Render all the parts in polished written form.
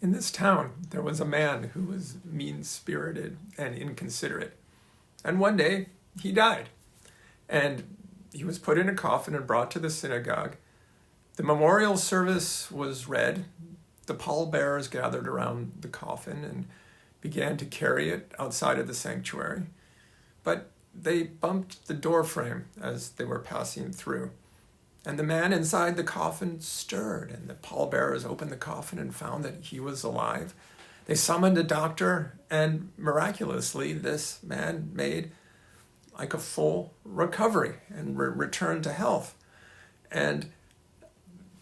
In this town, there was a man who was mean-spirited and inconsiderate. And one day, he died. And he was put in a coffin and brought to the synagogue. The memorial service was read. The pallbearers gathered around the coffin and began to carry it outside of the sanctuary. But they bumped the doorframe as they were passing through. And the man inside the coffin stirred, and the pallbearers opened the coffin and found that he was alive. They summoned a doctor, and miraculously, this man made like a full recovery and returned to health. And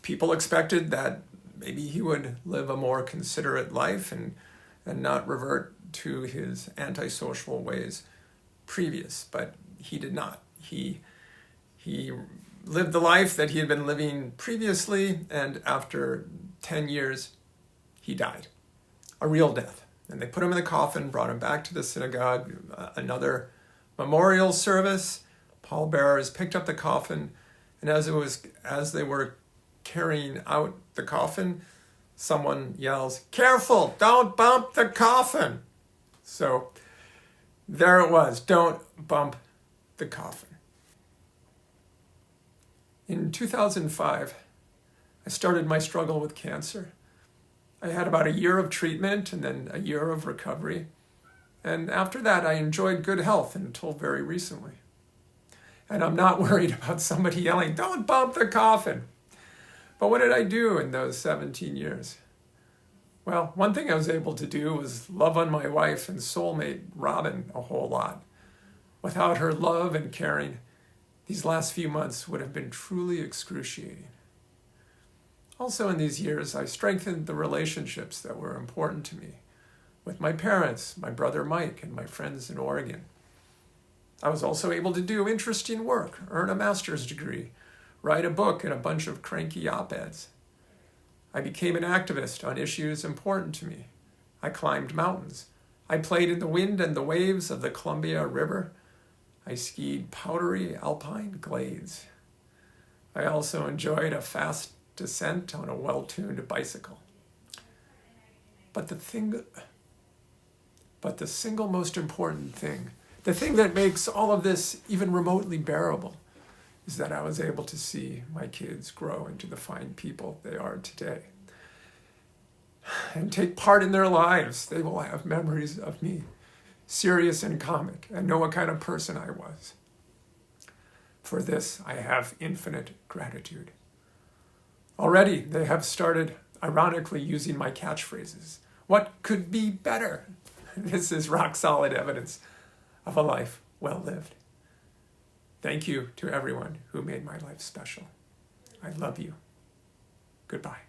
people expected that maybe he would live a more considerate life and not revert to his antisocial ways previous, but he did not. He lived the life that he had been living previously, and after 10 years, he died. A real death. And they put him in the coffin, brought him back to the synagogue, another memorial service. Pallbearers picked up the coffin, and as they were carrying out the coffin, someone yells, "Careful, don't bump the coffin!" So there it was, don't bump the coffin. In 2005, I started my struggle with cancer. I had about a year of treatment and then a year of recovery. And after that, I enjoyed good health until very recently. And I'm not worried about somebody yelling, "Don't bump the coffin." But what did I do in those 17 years? Well, one thing I was able to do was love on my wife and soulmate, Robin, a whole lot. Without her love and caring, these last few months would have been truly excruciating. Also in these years, I strengthened the relationships that were important to me with my parents, my brother Mike, and my friends in Oregon. I was also able to do interesting work, earn a master's degree, write a book and a bunch of cranky op-eds. I became an activist on issues important to me. I climbed mountains. I played in the wind and the waves of the Columbia River. I skied powdery alpine glades. I also enjoyed a fast descent on a well-tuned bicycle. But the single most important thing, the thing that makes all of this even remotely bearable, is that I was able to see my kids grow into the fine people they are today. And take part in their lives. They will have memories of me, serious and comic, and know what kind of person I was. For this, I have infinite gratitude. Already, they have started, ironically, using my catchphrases. What could be better? This is rock-solid evidence of a life well lived. Thank you to everyone who made my life special. I love you. Goodbye.